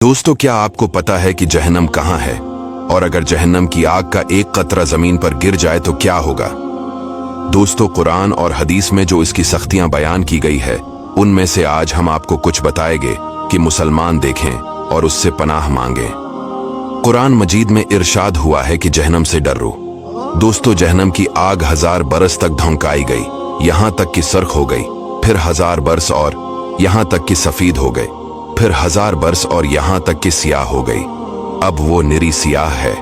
दोस्तों, क्या आपको पता है कि जहन्नम कहाँ है? और अगर जहन्नम की आग का एक कतरा जमीन पर गिर जाए तो क्या होगा? दोस्तों, कुरान और हदीस में जो इसकी सख्तियां बयान की गई है, उनमें से आज हम आपको कुछ बताएंगे कि मुसलमान देखें और उससे पनाह मांगे। कुरान मजीद में इरशाद हुआ है कि जहन्नम से डरो। दोस्तों, जहन्नम की आग 1000 बरस तक धौंकाई गई, यहां तक कि सर्ख हो गई, फिर 1000 बरस और यहां तक कि सफीद हो गई, फिर 1000 बरस और यहां तक कि सियाह हो गई। अब वो निरी सियाह है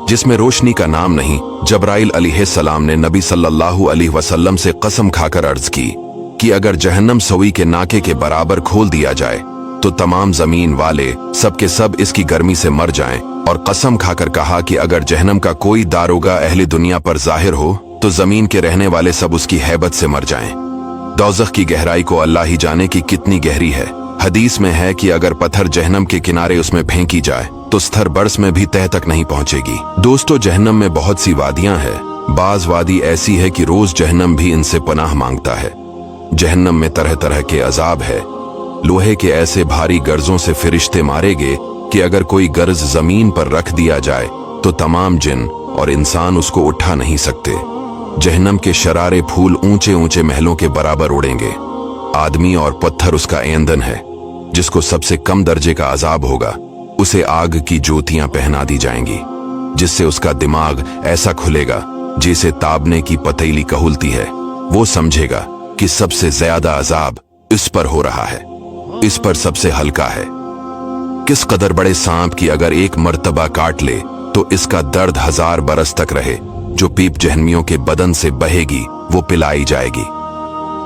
जिसमें रोशनी का नाम नहीं। जबराइल अलैहिस्सलाम ने नबी सल्लल्लाहु अलैहि वसल्लम से कसम खाकर अर्ज की कि अगर जहन्नम सवी के नाके के बराबर खोल दिया जाए तो तमाम जमीन वाले सब के सब इसकी गर्मी से मर जाएं, और कसम खाकर कहा कि अगर जहन्नम का कोई दारोगा अहले दुनिया पर जाहिर हो तो जमीन के रहने वाले सब उसकी हैबत से मर जाएं। दोज़ख की गहराई को अल्लाह ही जाने की कितनी गहरी है। हदीस में है कि अगर पत्थर जहन्नम के किनारे उसमें फेंकी जाए तो स्थर बरस में भी तह तक नहीं पहुंचेगी। दोस्तों, जहन्नम में बहुत सी वादियां हैं। बाज वादी ऐसी है कि रोज जहन्नम भी इनसे पनाह मांगता है। जहन्नम में तरह तरह के अजाब है। लोहे के ऐसे भारी गर्जों से फिरिश्ते मारेगे कि अगर कोई गर्ज जमीन पर रख दिया जाए तो तमाम जिन और इंसान उसको उठा नहीं सकते। जहन्नम के शरारे फूल ऊंचे ऊंचे महलों के बराबर उड़ेंगे। आदमी और पत्थर उसका ईंधन है। जिसको सबसे कम दर्जे का अजाब होगा उसे आग की ज्योतियां पहना दी जाएंगी, जिससे उसका दिमाग ऐसा खुलेगा जिसे ताबने की पतीली कहलती है। वो समझेगा कि सबसे ज्यादा अजाब इस पर हो रहा है, इस पर सबसे हल्का है। किस कदर बड़े सांप की अगर एक मर्तबा काट ले तो इसका दर्द 1000 बरस तक रहे। जो पीप जहन्मियों के बदन से बहेगी वो पिलाई जाएगी,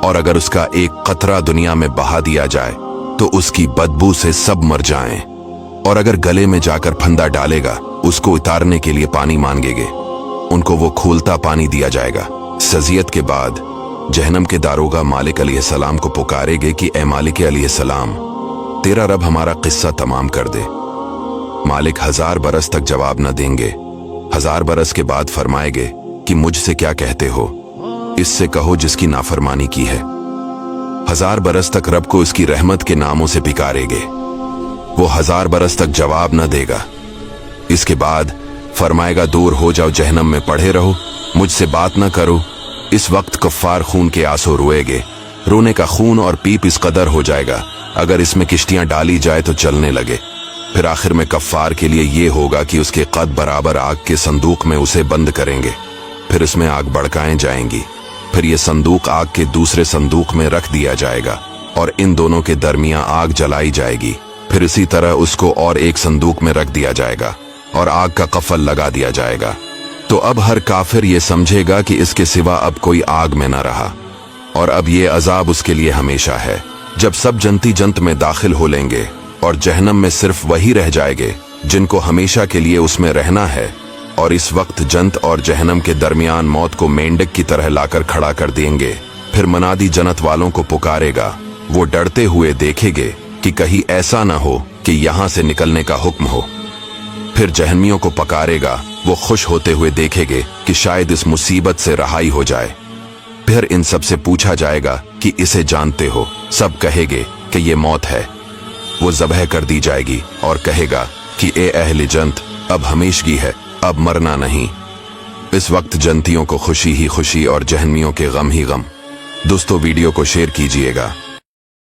और अगर उसका एक कतरा दुनिया में बहा दिया जाए तो उसकी बदबू से सब मर जाएं। और अगर गले में जाकर फंदा डालेगा उसको उतारने के लिए पानी मांगेंगे, उनको वो खोलता पानी दिया जाएगा। सजियत के बाद जहन्नम के दारोगा मालिक अलैहिस्सलाम को पुकारेगे कि ए मालिक अलैहिस्सलाम, तेरा रब हमारा किस्सा तमाम कर दे। मालिक 1000 बरस तक जवाब न देंगे। 1000 बरस के बाद फरमाएंगे कि मुझसे क्या कहते हो? इससे कहो जिसकी नाफरमानी की है। 1000 बरस तक रब को इसकी रहमत के नामों से पिकारेंगे। वो 1000 बरस तक जवाब न देगा। इसके बाद फरमाएगा, दूर हो जाओ, जहन्नम में पड़े रहो, मुझसे बात न करो। इस वक्त कफ्फार खून के आंसू रोएंगे। रोने का खून और पीप इस कदर हो जाएगा अगर इसमें किश्तियां डाली जाए तो चलने लगे। फिर आखिर में कफ्फार के लिए ये होगा कि उसके कद बराबर आग के संदूक में उसे बंद करेंगे। फिर उसमें आग भड़काएं जाएंगी। फिर ये संदूक आग के दूसरे संदूक में रख दिया जाएगा और इन दोनों के दरमियान आग जलाई जाएगी। फिर इसी तरह उसको और एक संदूक में रख दिया जाएगा और आग का कफल लगा दिया जाएगा। तो अब हर काफिर ये समझेगा कि इसके सिवा अब कोई आग में न रहा, और अब ये अजाब उसके लिए हमेशा है। जब सब जनती जंत में दाखिल हो लेंगे और जहन्नम में सिर्फ वही रह जाएंगे जिनको हमेशा के लिए उसमें रहना है, और इस वक्त जन्नत और जहन्नम के दरमियान मौत को मेंढक की तरह लाकर खड़ा कर देंगे। फिर मनादी जन्नत वालों को पुकारेगा। वो डरते हुए देखेंगे कि कहीं ऐसा न हो कि यहां से निकलने का हुक्म हो। फिर जहन्मियों को पकारेगा। वो खुश होते हुए देखेंगे कि शायद इस मुसीबत से रहाई हो जाए। फिर इन सब से पूछा जाएगा कि इसे जानते हो? सब कहेंगे कि ये मौत है। वो ज़बह कर दी जाएगी और कहेगा कि ए अहले जन्नत, अब हमेशगी है, अब मरना नहीं। इस वक्त जन्नतियों को खुशी ही खुशी और जहन्मियों के गम ही गम। दोस्तों, वीडियो को शेयर कीजिएगा।